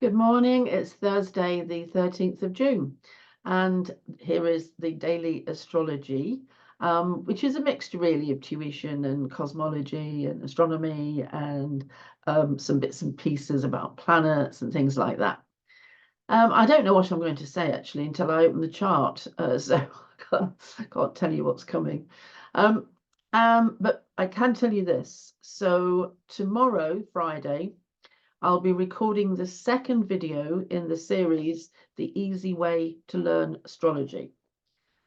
Good morning. It's Thursday, the 13th of June, and here is the daily astrology, which is a mixture really of tuition and cosmology and astronomy and some bits and pieces about planets and things like that. I don't know what I'm going to say actually until I open the chart, so I can't tell you what's coming. But I can tell you this. So tomorrow, Friday, I'll be recording the second video in the series, The Easy Way to Learn Astrology.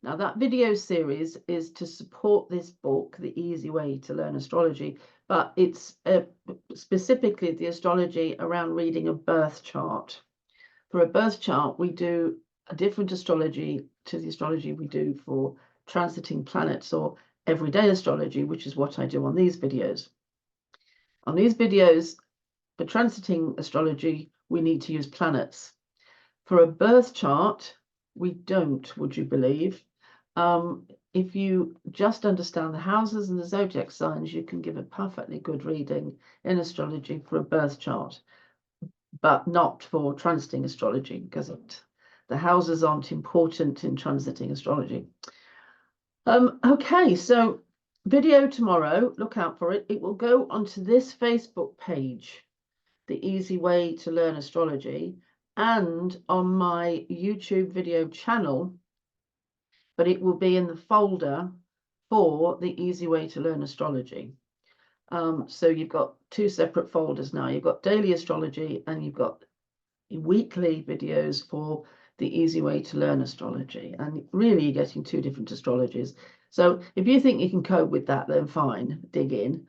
Now, that video series is to support this book, The Easy Way to Learn Astrology, but it's specifically the astrology around reading a birth chart. For a birth chart, we do a different astrology to the astrology we do for transiting planets or everyday astrology, which is what I do on these videos. On these videos, for transiting astrology, we need to use planets. For a birth chart, we don't, would you believe? If you just understand the houses and the zodiac signs, you can give a perfectly good reading in astrology for a birth chart, but not for transiting astrology because the houses aren't important in transiting astrology. Okay, so video tomorrow, look out for it. It will go onto this Facebook page, The Easy Way to Learn Astrology, and on my YouTube video channel, but it will be in the folder for The Easy Way to Learn Astrology. So you've got two separate folders now. You've got daily astrology and you've got weekly videos for The Easy Way to Learn Astrology. And really you're getting two different astrologies. So if you think you can cope with that, then fine, dig in,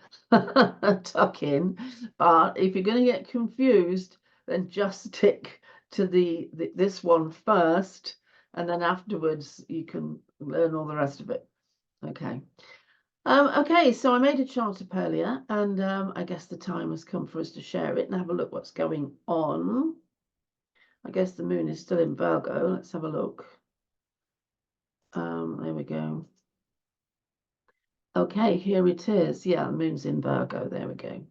tuck in. But if you're going to get confused, then just stick to this one first, and then afterwards you can learn all the rest of it. Okay. Okay, so I made a chart up earlier, and I guess the time has come for us to share it and have a look what's going on. I guess the moon is still in Virgo. Let's have a look. There we go. Okay, here it is. Yeah, the moon's in Virgo. There we go.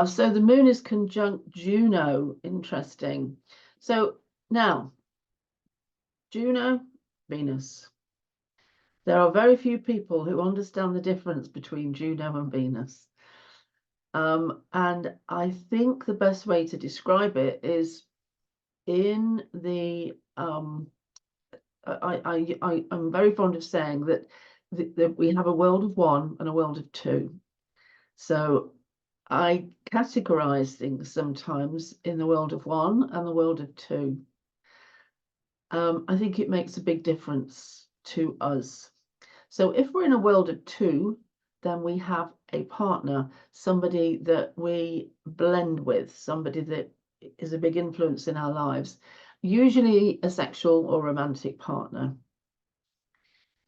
So the moon is conjunct Juno. Interesting. So now, Juno, Venus. There are very few people who understand the difference between Juno and Venus. And I think the best way to describe it is in the I'm very fond of saying that we have a world of one and a world of two. So I categorize things sometimes in the world of one and the world of two. I think it makes a big difference to us. So if we're in a world of two, then we have a partner, somebody that we blend with, somebody that is a big influence in our lives, usually a sexual or romantic partner.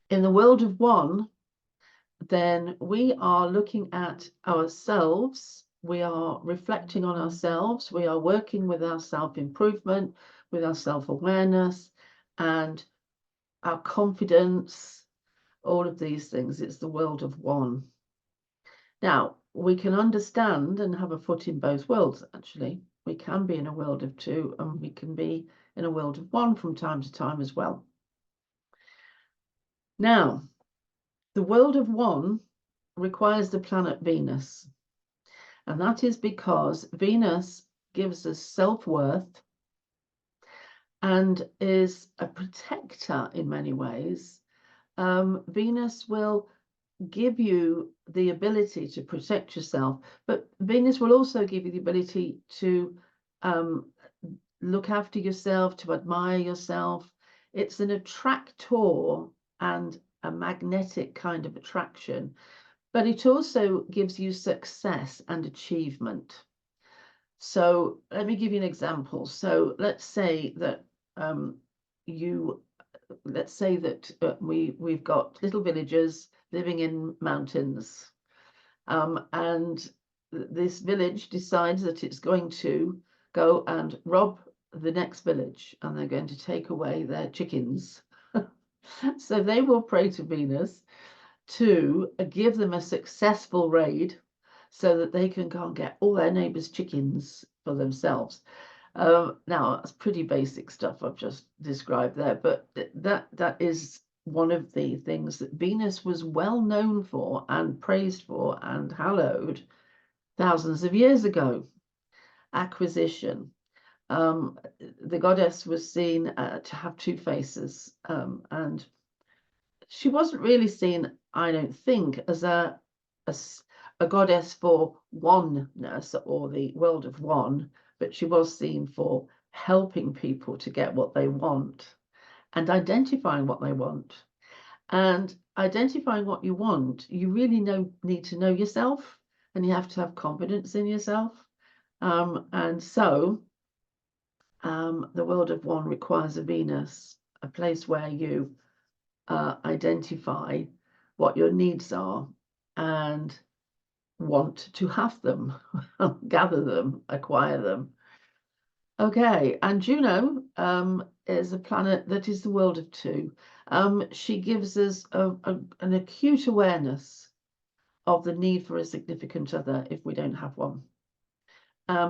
In the world of one, then we are looking at ourselves, we are reflecting on ourselves, we are working with our self-improvement, with our self-awareness and our confidence, all of these things. It's the world of one. Now, we can understand and have a foot in both worlds, actually. We can be in a world of two and we can be in a world of one from time to time as well. Now, the world of one requires the planet Venus. And that is because Venus gives us self-worth and is a protector in many ways. Venus will give you the ability to protect yourself, but Venus will also give you the ability to look after yourself, to admire yourself. It's an attractor and a magnetic kind of attraction, but it also gives you success and achievement. So let me give you an example. So let's say that we've got little villagers living in mountains, and this village decides that it's going to go and rob the next village, and they're going to take away their chickens. So they will pray to Venus to give them a successful raid so that they can go and get all their neighbors' chickens for themselves. Now, that's pretty basic stuff I've just described there, but that is one of the things that Venus was well known for and praised for and hallowed thousands of years ago. Acquisition. The goddess was seen to have two faces, and she wasn't really seen, I don't think, as a goddess for oneness or the world of one, but she was seen for helping people to get what they want and identifying what they want. And identifying what you want, you really need to know yourself, and you have to have confidence in yourself. And so the world of one requires a Venus, a place where you identify what your needs are and want to have them, gather them, acquire them. Okay, and Juno is a planet that is the world of two. She gives us an acute awareness of the need for a significant other if we don't have one.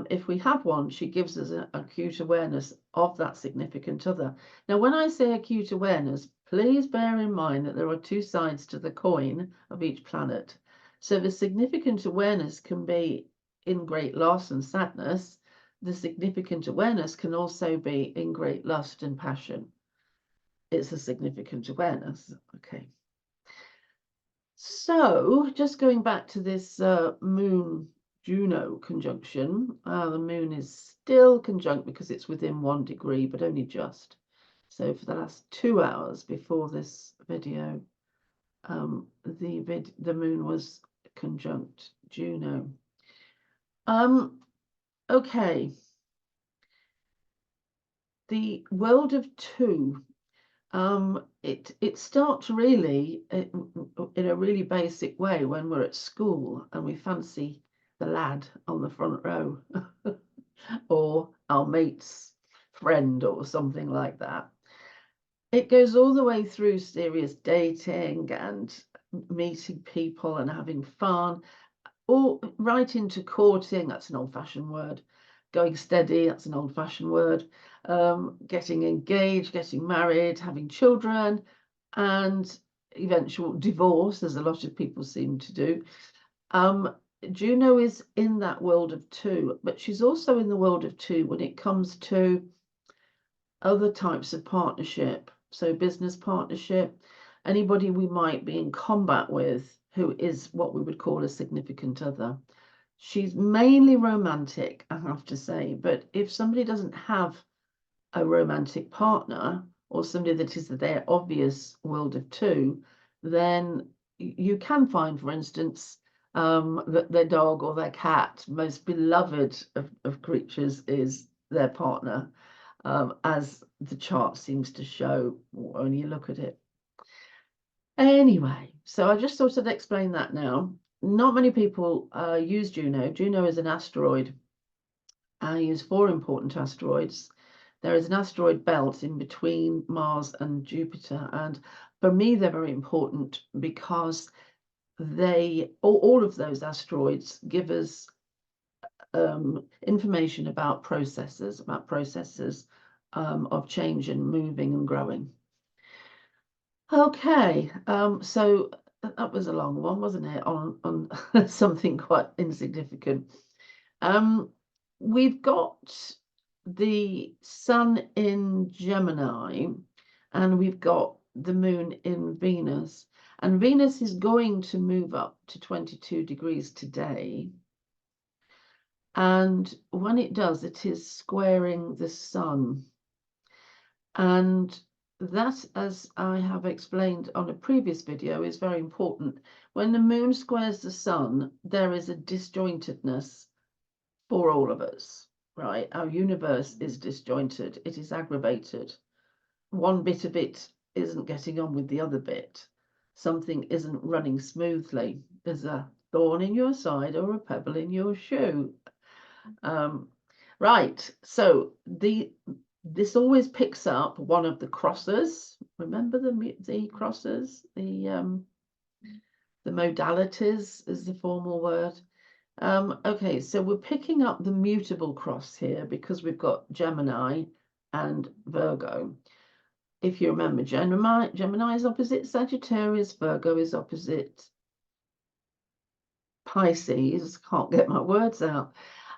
If we have one, she gives us an acute awareness of that significant other. Now, when I say acute awareness, please bear in mind that there are two sides to the coin of each planet. So the significant awareness can be in great loss and sadness. The significant awareness can also be in great lust and passion. It's a significant awareness. Okay. So just going back to this moon Juno conjunction, the moon is still conjunct because it's within 1 degree, but only just. So for the last 2 hours before this video, the moon was conjunct Juno. Okay. The world of two. It starts really in a really basic way when we're at school and we fancy the lad on the front row or our mate's friend or something like that. It goes all the way through serious dating and meeting people and having fun, or right into courting. That's an old-fashioned word. Going steady, that's an old-fashioned word. Getting engaged, getting married, having children, and eventual divorce, as a lot of people seem to do. Juno is in that world of two, but she's also in the world of two when it comes to other types of partnership. So business partnership, anybody we might be in combat with who is what we would call a significant other. She's mainly romantic, I have to say, but if somebody doesn't have a romantic partner or somebody that is their obvious world of two, then you can find, for instance, that their dog or their cat, most beloved of creatures, is their partner, as the chart seems to show when you look at it. Anyway, so I just thought I'd explain that now. Not many people use Juno. Juno is an asteroid. I use 4 important asteroids. There is an asteroid belt in between Mars and Jupiter, and for me they're very important because all of those asteroids give us information about processes of change and moving and growing. Okay, so that was a long one, wasn't it, on something quite insignificant. We've got the sun in Gemini, and we've got the moon in Venus, and Venus is going to move up to 22 degrees today. And when it does, it is squaring the sun. And that, as I have explained on a previous video, is very important. When the moon squares the sun, there is a disjointedness for all of us, right? Our universe is disjointed. It is aggravated. One bit of it isn't getting on with the other bit. Something isn't running smoothly. There's a thorn in your side or a pebble in your shoe. Right, so this always picks up one of the crosses. Remember the crosses, the modalities is the formal word. Okay, so we're picking up the mutable cross here because we've got Gemini and Virgo. If you remember, Gemini is opposite Sagittarius, Virgo is opposite Pisces. Can't get my words out.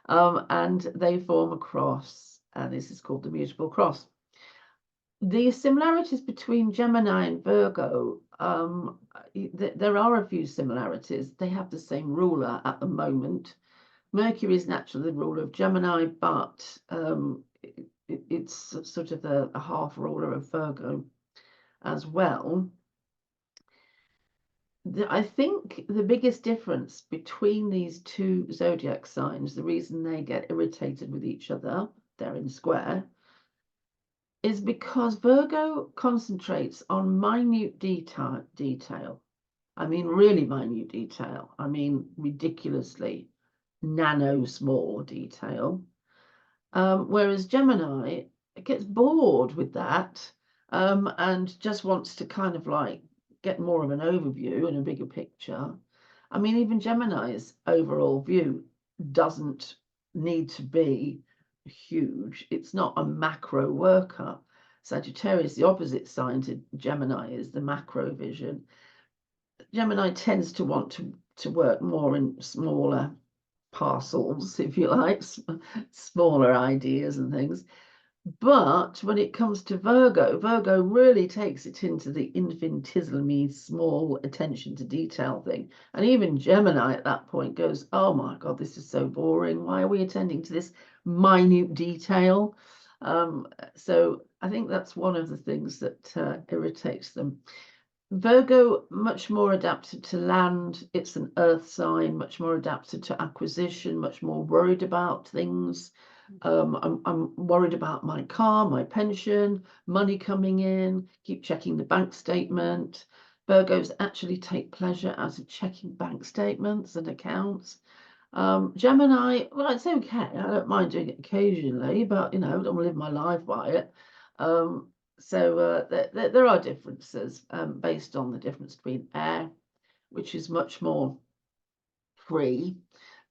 And they form a cross, and this is called the mutable cross. The similarities between Gemini and Virgo, there are a few similarities. They have the same ruler at the moment. Mercury is naturally the ruler of Gemini, but it's sort of a half ruler of Virgo as well. I think the biggest difference between these two zodiac signs, the reason they get irritated with each other, they're in square, is because Virgo concentrates on minute detail. I mean, really minute detail. I mean, ridiculously nano small detail. Whereas Gemini gets bored with that and just wants to kind of like get more of an overview and a bigger picture. I mean, even Gemini's overall view doesn't need to be huge. It's not a macro worker. Sagittarius, the opposite sign to Gemini, is the macro vision. Gemini tends to want to work more in smaller parcels, if you like, smaller ideas and things. But when it comes to Virgo, Virgo really takes it into the infinitesimally small attention to detail thing. And even Gemini at that point goes, oh my God, this is so boring. Why are we attending to this minute detail? So I think that's one of the things that irritates them. Virgo, much more adapted to land. It's an earth sign, much more adapted to acquisition, much more worried about things. I'm worried about my car, my pension, money coming in, keep checking the bank statement. Virgos actually take pleasure out of checking bank statements and accounts. Gemini, well, it's okay. I don't mind doing it occasionally, but, you know, I don't live my life by it. So there are differences based on the difference between air, which is much more free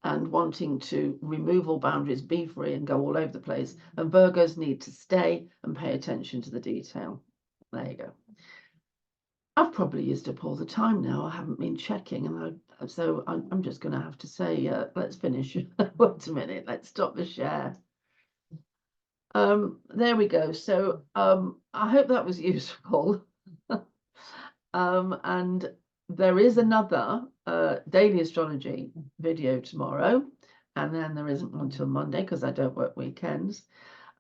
and wanting to remove all boundaries, be free and go all over the place. And Virgos need to stay and pay attention to the detail. There you go. I've probably used up all the time now. I haven't been checking, and so I'm just going to have to say, let's finish. Wait a minute. Let's stop the share. There we go. So I hope that was useful. And there is another daily astrology video tomorrow, and then there isn't one till Monday because I don't work weekends.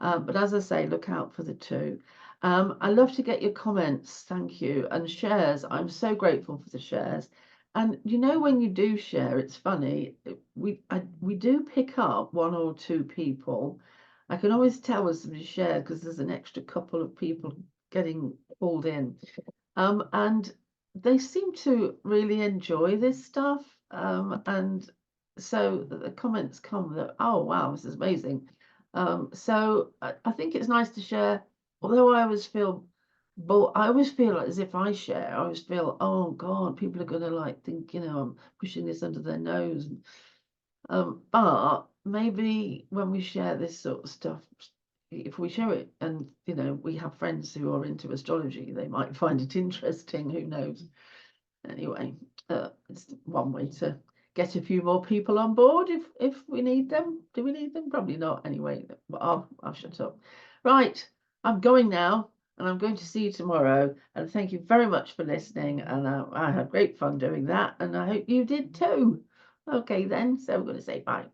But as I say, look out for the two. I love to get your comments, thank you, and shares. I'm so grateful for the shares. And you know, when you do share, it's funny. We do pick up one or two people. I can always tell when somebody shared because there's an extra couple of people getting pulled in. And they seem to really enjoy this stuff. And so the comments come that, oh, wow, this is amazing. So I think it's nice to share, although I always feel, but I always feel as if I share, I always feel, oh God, people are going to like think, you know, I'm pushing this under their nose. But maybe when we share this sort of stuff, if we share it and, you know, we have friends who are into astrology, they might find it interesting, who knows. Anyway, it's one way to get a few more people on board if we need them. Do we need them? Probably not anyway, but I'll shut up. Right, I'm going now and I'm going to see you tomorrow, and thank you very much for listening, and I had great fun doing that, and I hope you did too. Okay then, so I'm going to say bye.